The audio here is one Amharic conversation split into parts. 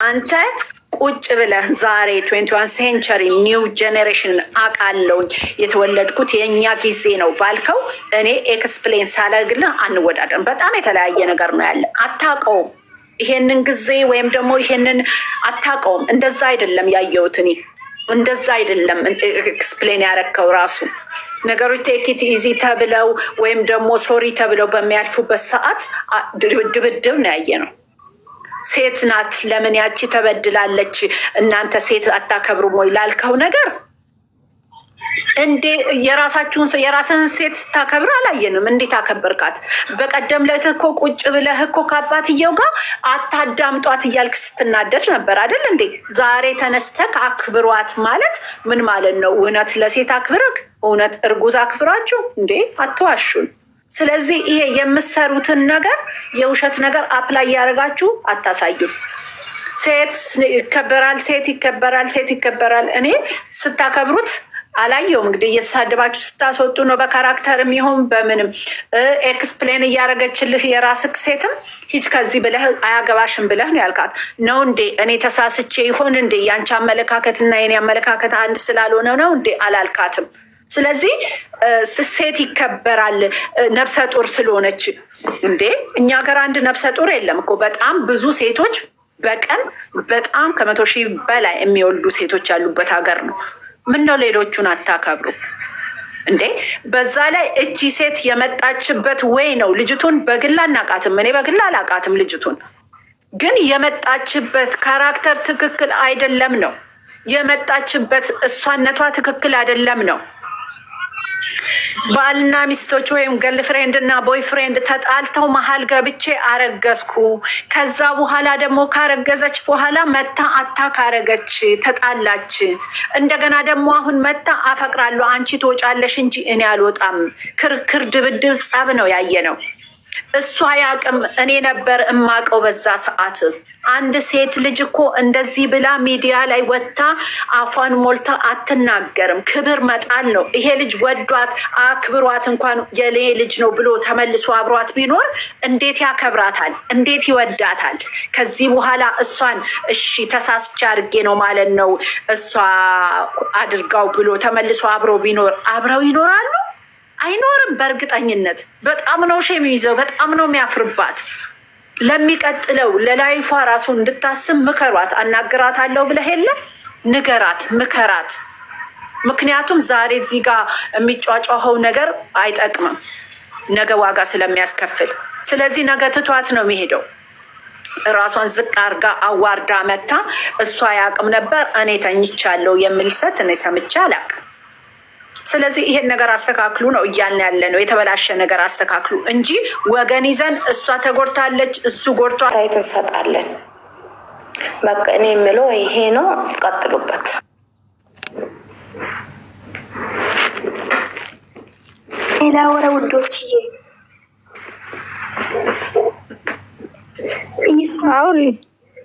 አንተ ቁጭ ብለህ ዛሬ 21 ሴንቸሪ ኒው ጄኔሬሽን አቃለው የተወለድኩት የኛ ጊዜ ነው ባልከው እኔ ኤክስፕሌን ሳላግልህ አንወዳደርም። በጣም የተለያየ ነገር ነው ያለ። አታውቀውም ይሄንን ጊዜ ወይም ደግሞ ይሄንን አታውቀውም። እንደዛ አይደለም ያየሁት እኔ እንደዛ አይደለም ኤክስፕሌን ያረከው ራሱ ነገሮች ቴክት ኢዚ ተብለው ወይም ደግሞ ሶሪ ተብለው በሚያልፉበት ሰዓት ድብድብ ነው ያየ ነው። ሴት ናት ለምን ያቺ ተበድላለች እናንተ ሴት አታከብሩም ወይ ላልከው ነገር እንዴ የራስህን ሴት ስታከብር አላየንም። እንዴት አከበርካት? በቀደም ዕለት እኮ ቁጭ ብለህ እኮ ከአባትየው ጋር አታዳምጧት እያልክ ስትናደድ ነበር አይደል እንዴ? ዛሬ ተነስተክ አክብሯት ማለት ምን ማለት ነው? እውነት ለሴት አክብረክ እውነት እርጉዝ አክብራችሁ እንዴ? አትዋሹን። ስለዚህ ይሄ የምሰሩትን ነገር የውሸት ነገር አፕላይ ያደርጋችሁ አታሳዩም። ሴት ይከበራል፣ ሴት ይከበራል፣ ሴት ይከበራል። እኔ ስታከብሩት አላየውም። እንግዲህ እየተሳደባችሁ ስታስወጡ ነው በካራክተርም ይሁን በምንም ኤክስፕሌን እያደረገችልህ የራስክ ሴትም ሂጅ ከዚህ ብለህ አያገባሽም ብለህ ነው ያልካት ነው እንዴ? እኔ ተሳስቼ ይሆን እንዴ? ያንቺ አመለካከትና የኔ አመለካከት አንድ ስላልሆነ ነው እንዴ አላልካትም። ስለዚህ ሴት ይከበራል ነፍሰ ጡር ስለሆነች እንዴ? እኛ ሀገር አንድ ነፍሰ ጡር የለም እኮ በጣም ብዙ ሴቶች በቀን በጣም ከ100,000 በላይ የሚወልዱ ሴቶች ያሉበት ሀገር ነው። ምን ነው ሌሎቹን አታከብሩ እንዴ? በዛ ላይ እቺ ሴት የመጣችበት ወይ ነው ልጅቱን በግል አናቃትም። እኔ በግል አላቃትም ልጅቱን፣ ግን የመጣችበት ካራክተር ትክክል አይደለም ነው የመጣችበት እሷነቷ ትክክል አይደለም ነው። ባልና ሚስቶች ወይም ገርል ፍሬንድ እና ቦይ ፍሬንድ ተጣልተው መሀል ገብቼ አረገዝኩ። ከዛ በኋላ ደግሞ ካረገዘች በኋላ መታ አታካረገች፣ ተጣላች። እንደገና ደግሞ አሁን መታ አፈቅራለሁ አንቺ ትወጫለሽ እንጂ እኔ አልወጣም። ክርክር፣ ድብድብ፣ ጸብ ነው ያየ ነው። እሷ ያቅም እኔ ነበር እማቀው በዛ ሰዓት። አንድ ሴት ልጅ እኮ እንደዚህ ብላ ሚዲያ ላይ ወጥታ አፏን ሞልታ አትናገርም። ክብር መጣል ነው። ይሄ ልጅ ወዷት አክብሯት እንኳን የኔ ልጅ ነው ብሎ ተመልሶ አብሯት ቢኖር እንዴት ያከብራታል? እንዴት ይወዳታል? ከዚህ በኋላ እሷን እሺ ተሳስቻ አድርጌ ነው ማለት ነው እሷ አድርጋው ብሎ ተመልሶ አብሮ ቢኖር አብረው ይኖራሉ? አይኖርም። በእርግጠኝነት በጣም ነው ሼም ይዘው በጣም ነው የሚያፍርባት። ለሚቀጥለው ለላይፏ ራሱ እንድታስብ ምከሯት። አናግራታለሁ ብለህ የለም ንገራት፣ ምከራት። ምክንያቱም ዛሬ እዚህ ጋር የሚጫጫኸው ነገር አይጠቅምም፣ ነገ ዋጋ ስለሚያስከፍል። ስለዚህ ነገ ትቷት ነው የሚሄደው። ራሷን ዝቅ አርጋ አዋርዳ መታ እሷ ያቅም ነበር እኔ ተኝቻለሁ የሚል ሰት እኔ ሰምቼ አላቅም። ስለዚህ ይሄን ነገር አስተካክሉ ነው እያልን ያለ ነው። የተበላሸ ነገር አስተካክሉ እንጂ ወገን ይዘን እሷ ተጎድታለች እሱ ጎድቷል አይተሰጣለን። በቃ እኔ የምለው ይሄ ነው። ቀጥሉበት። ሌላ ወረ ውዶችዬ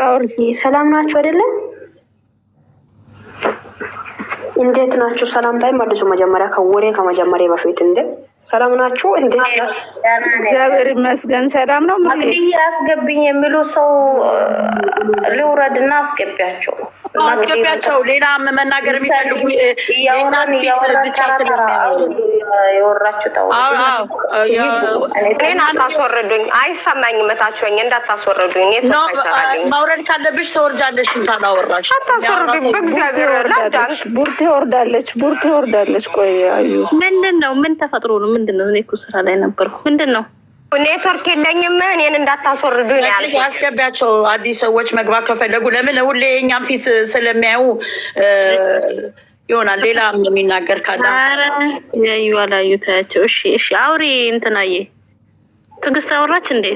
አውሪ ሰላም ናችሁ አይደለ? እንዴት ናችሁ? ሰላምታይ መልሱ። መጀመሪያ ከወሬ ከመጀመሪያ በፊት እንዴ ሰላም ናችሁ? እንዴት እግዚአብሔር ይመስገን ሰላም ነው። እንግዲህ አስገብኝ የሚሉ ሰው ልውረድና አስገቢያቸው። ሌላ መናገር የሚፈልጉ የወራችሁ ተው። እኔን አታስወርዱኝ። አይሰማኝም። መታችሁኝ እንዳታስወርዱኝ። ማውረድ ካለብሽ ተወርጃለሽ። ታላወራሽ አታስወርዱኝ። በእግዚአብሔር ላዳንት ቡርቴ ወርዳለች። ቆይ አዩ ምንድነው? ምን ተፈጥሮ ነው? ምንድነው? እኔ እኮ ስራ ላይ ነበርኩ። ምንድነው? ኔትወርክ የለኝም። እኔን እንዳታስወርዱኝ ያልኩ። አስገቢያቸው። አዲስ ሰዎች መግባት ከፈለጉ ለምን ሁሌ የኛም ፊት ስለሚያዩ ይሆናል። ሌላ የሚናገር ካለ ያዩ አላዩ ታያቸው። እሺ አውሪ። እንትናዬ ትዕግስት አወራች እንዴ?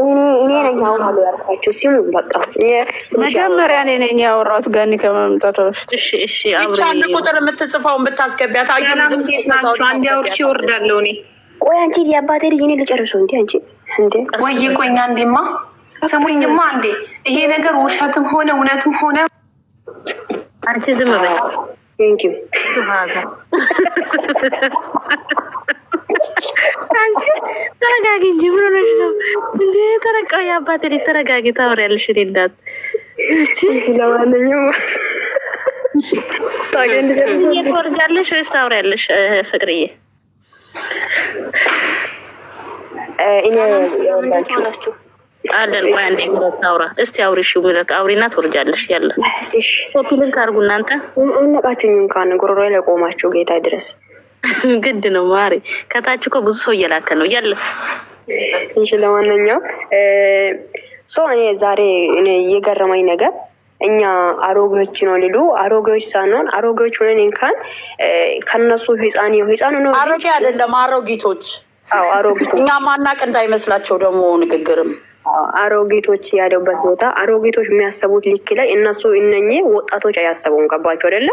እኔ ነኝ አውራለሁ ያልኳቸው። ሲሙ በቃ መጀመሪያ እኔ ነኝ ያወራሁት ገኒ ከመምጣቷ በፊት። እሺ አውሪ። አንድ ቁጥር የምትጽፈውን ብታስገቢያት አዩ። አንድ አውርቼ እወርዳለሁ እኔ። ቆይ አንቺ የአባቴ ልጅ እኔ ልጨርሰው እንዴ ወይ ቆኛ እንዴማ ስሙኝማ እንዴ ይሄ ነገር ውሸትም ሆነ እውነትም ሆነ አንቺ ዝም በይ። ቴንክ ዩ አንቺ ተረጋጊ እንጂ ብሎ ነው እንዴ? ተረጋጊ አባቴ ተረጋጊ። ታወሪያለሽ እንዴት ለማንኛውም ትወርጃለሽ ወይስ ታወሪያለሽ ፍቅርዬ? እኔ ያላችሁ አለን። ቆይ አንዴ ታውራ እስቲ አውሪሽ ምረት አውሪና ትወርጃለሽ። ያለ እሺ ቶፒልን ካርጉ እናንተ አነቃችሁኝ እንኳን ጎሮሮ ላይ ቆማችሁ ጌታ ድረስ ግድ ነው ማሪ። ከታች እኮ ብዙ ሰው እየላከ ነው ያለ። እሺ ለማንኛውም እኔ ዛሬ እኔ የገረመኝ ነገር እኛ አሮጌዎች ነው ሊሉ አሮጌዎች ሳንሆን አሮጌዎች ሆነን እንኳን ከነሱ ህፃን ነው። አሮጌ አይደለም አሮጊቶች። አዎ አሮጊቶች። እኛ ማናቅ እንዳይመስላቸው ደግሞ ንግግርም አሮጊቶች ያለበት ቦታ አሮጊቶች የሚያሰቡት ልክ ላይ እነሱ እነኚህ ወጣቶች አያሰቡም። ገባቸው አይደለ?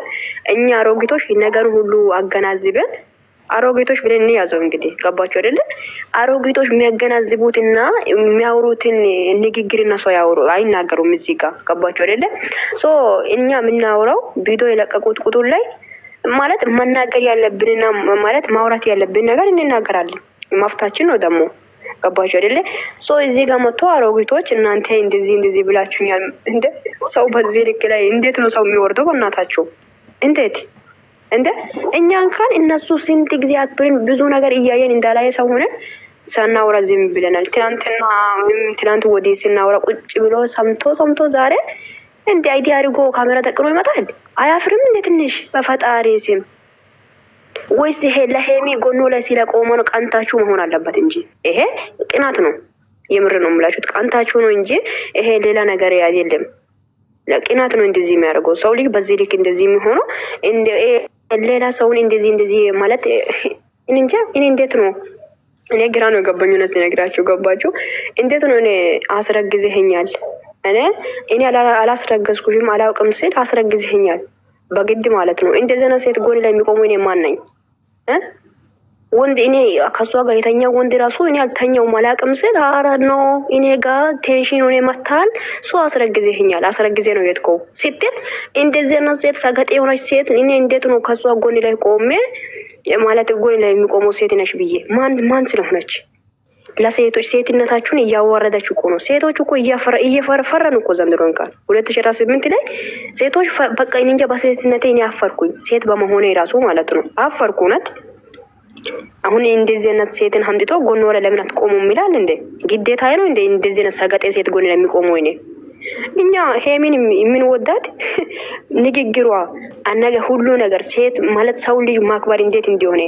እኛ አሮጊቶች ነገሩን ሁሉ አገናዝበን አሮጊቶች ብለን እንያዘው እንግዲህ። ገባቸው አይደለ? አሮጊቶች የሚያገናዝቡትና የሚያወሩትን ንግግር እነሱ አይናገሩም እዚህ ጋር። ገባቸው አይደለ? እኛ የምናወራው ቪዲዮ የለቀቁት ቁጥር ላይ ማለት መናገር ያለብንና ማለት ማውራት ያለብን ነገር እንናገራለን። መፍታችን ነው ደግሞ። ገባችሁ አይደለ? እዚህ ጋር መጥቶ አሮጊቶች እናንተ እንደዚህ ብላችሁኛል። እንደ ሰው በዚህ ልክ ላይ እንዴት ነው ሰው የሚወርደው? በእናታችሁ እንዴት እኛ እንኳን እነሱ ስንት ጊዜ አክብረን ብዙ ነገር እያየን እንዳላየ ሰው ሆነን ሳናወራ ዝም ብለናል። ትናንት ወዲህ ስናወራ ቁጭ ብሎ ሰምቶ ዛሬ እንደ አይዲ አድርጎ ካሜራ ተቅኖ ይመጣል። አያፍርም እንደ ትንሽ በፈጣሪ ስም? ወይስ ይሄ ለሄሚ ጎኖ ላይ ስለቆመ ነው? ቀንታችሁ መሆን አለበት እንጂ ይሄ ቅናት ነው። የምር ነው የምላችሁት፣ ቀንታችሁ ነው እንጂ ይሄ ሌላ ነገር አይደለም። ለቅናት ነው እንደዚህ የሚያደርገው ሰው ልጅ በዚህ ልክ እንደዚህ የሚሆነው። ሌላ ሰውን እንደዚህ ማለት እንጃ። እኔ እንዴት ነው እኔ ግራ ነው ገባኝ ነው ሲነግራችሁ። ገባችሁ? እንዴት ነው እኔ አስረግዝኸኛል እኔ አላስረገዝኩሽም አላውቅም ስል አስረግዝኸኛል በግድ ማለት ነው። እንደዚህ ነው ሴት ጎን ላይ የሚቆሙ እኔ ማን ነኝ? ወንድ እኔ ከሷ ጋር የተኛ ወንድ ራሱ እኔ አልተኛውም አላውቅም ስል አረ ነው እኔ ጋር ቴንሽን ሆነ መታል አስረግዝኸኛል አስረግዜ ነው የትከው ስትል እንደዚህ ነው ሴት ሰገጤ የሆነች ሴት እኔ እንዴት ነው ከሷ ጎን ላይ ቆሜ ማለት ጎን ላይ የሚቆመው ሴት ነሽ ብዬ ማን ስለሆነች ለሴቶች ሴትነታችሁን እያዋረዳችሁ እኮ ነው። ሴቶች እኮ እየፈረፈረን እኮ ዘንድሮ እንኳን 2018 ላይ ሴቶች በቃ እንጃ በሴትነቴ እኔ አፈርኩኝ። ሴት በመሆኔ ራሱ ማለት ነው አፈርኩ። እውነት አሁን እንደዚህ አይነት ሴትን አምጥቶ ጎን ወለ ለምን አትቆሙም ይላል እንዴ? ግዴታ ነው እንዴ እንደዚህ አይነት ሰገጤ ሴት ጎን ላይ የሚቆሙ? እኛ ሄሚን የምንወዳት ንግግሯ አነገ ሁሉ ነገር ሴት ማለት ሰው ልጅ ማክበር እንዴት እንደሆነ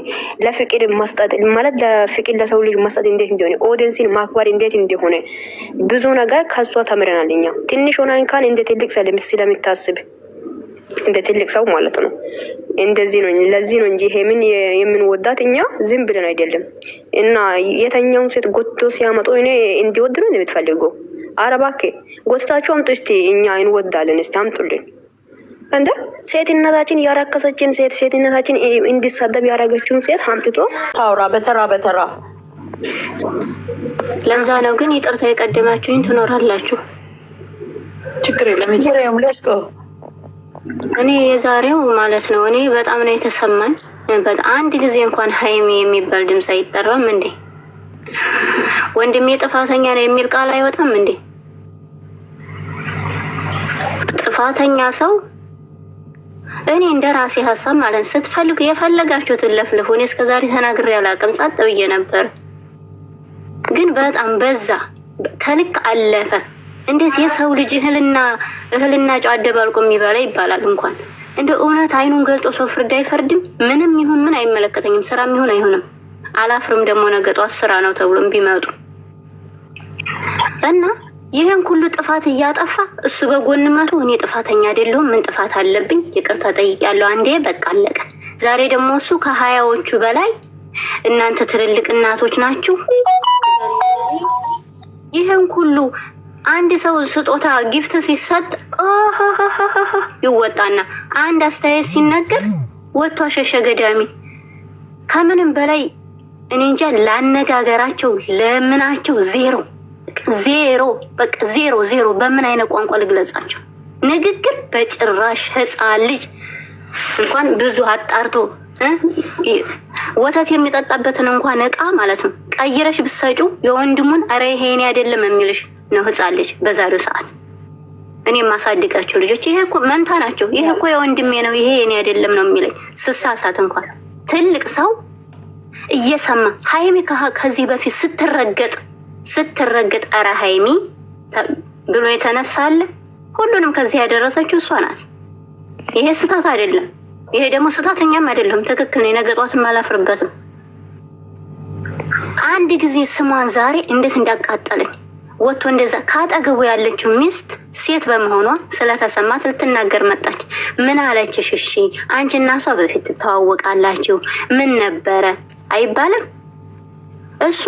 ለፍቅር መስጠት ማለት ለፍቅር ለሰው ልጅ መስጠት እንዴት እንደሆነ ኦዲየንስን ማክበር እንዴት እንደሆነ ብዙ ነገር ከሷ ተምረናል። እኛ ትንሽ ሆና እንኳን እንደ ትልቅ ስለምታስብ እንደ ትልቅ ሰው ማለት ነው። እንደዚህ ነው። ለዚህ ነው እንጂ ሄሚን የምንወዳት እኛ ዝም ብለን አይደለም። እና የተኛውን ሴት ጎትቶ ሲያመጡ እኔ እንዲወድ ነው እንደምትፈልገው አረባኬ ጎትታችሁ አምጡ እስቲ እኛ እንወዳለን። እስቲ አምጡልን እንደ ሴትነታችን ያራከሰችን ሴትነታችን እንዲሳደብ ያረጋችሁን ሴት አምጥቶ ታውራ በተራ ለዛ ነው ግን ይቅርታ የቀደማችሁኝ ትኖራላችሁ። ችግር የለም። ይሄም ለስቆ እኔ የዛሬው ማለት ነው እኔ በጣም ነው የተሰማኝ። በጣም አንድ ጊዜ እንኳን ሃይሚ የሚባል ድምጽ አይጠራም እንዴ? ወንድሜ ጥፋተኛ ነው የሚል ቃል አይወጣም እንዴ? ጥፋተኛ ሰው እኔ እንደ ራሴ ሀሳብ ማለት ስትፈልጉ የፈለጋችሁትን ለፍልፉ። እኔ እስከዛሬ ተናግሬ አላውቅም፣ ጸጥ ብዬ ነበር። ግን በጣም በዛ፣ ከልክ አለፈ። እንዴት የሰው ልጅ እህልና ጨው አደባልቆ የሚበላ ይባላል? እንኳን እንደ እውነት አይኑን ገልጦ ሰው ፍርድ አይፈርድም? ምንም ይሁን ምን አይመለከተኝም፣ ስራም ይሁን አይሆንም። አላፍርም ደግሞ ነገ ጧት ስራ ነው ተብሎም ቢመጡ እና ይሄን ሁሉ ጥፋት እያጠፋ እሱ በጎን መቶ እኔ ጥፋተኛ አይደለሁም ምን ጥፋት አለብኝ ይቅርታ ጠይቄያለሁ አንዴ በቃ አለቀ። ዛሬ ደግሞ እሱ ከ20ዎቹ በላይ እናንተ ትልልቅ እናቶች ናችሁ። ይሄን ሁሉ አንድ ሰው ስጦታ ጊፍት ሲሰጥ ይወጣና አንድ አስተያየት ሲነገር ወጥቶ ሸሸ ገዳሚ። ከምንም በላይ እኔ እንጃ ላነጋገራቸው ለምናቸው ዜሮ በቃ ዜሮ። በምን አይነት ቋንቋ ልግለጻቸው? ንግግር በጭራሽ ህፃን ልጅ እንኳን ብዙ አጣርቶ ወተት የሚጠጣበትን እንኳን እቃ ማለት ነው ቀይረሽ ብትሰጪው የወንድሙን አረ ይሄ የኔ አይደለም የሚልሽ ነው ህፃን ልጅ በዛሬው ሰዓት። እኔ ማሳድጋቸው ልጆች ይሄ እኮ መንታ ናቸው፣ ይሄ እኮ የወንድሜ ነው፣ ይሄ የኔ አይደለም ነው የሚለኝ። ስሳሳት እንኳን ትልቅ ሰው እየሰማ ሃይሚ ከዚህ በፊት ስትረገጥ አረ ሃይሚ ብሎ የተነሳለ ሁሉንም ከዚህ ያደረሰችው እሷ ናት። ይሄ ስህተት አይደለም። ይሄ ደግሞ ስህተተኛም አይደለም፣ ትክክል ነው። ነገ ጧትም አላፍርበትም። አንድ ጊዜ ስሟን ዛሬ እንዴት እንዳቃጠለኝ ወጥቶ እንደዛ ካጠገቡ ያለችው ሚስት ሴት በመሆኗ ስለተሰማት ልትናገር መጣች። ምን አለችሽ? እሺ አንቺና እሷ በፊት ትተዋወቃላችሁ ምን ነበረ አይባልም እሱ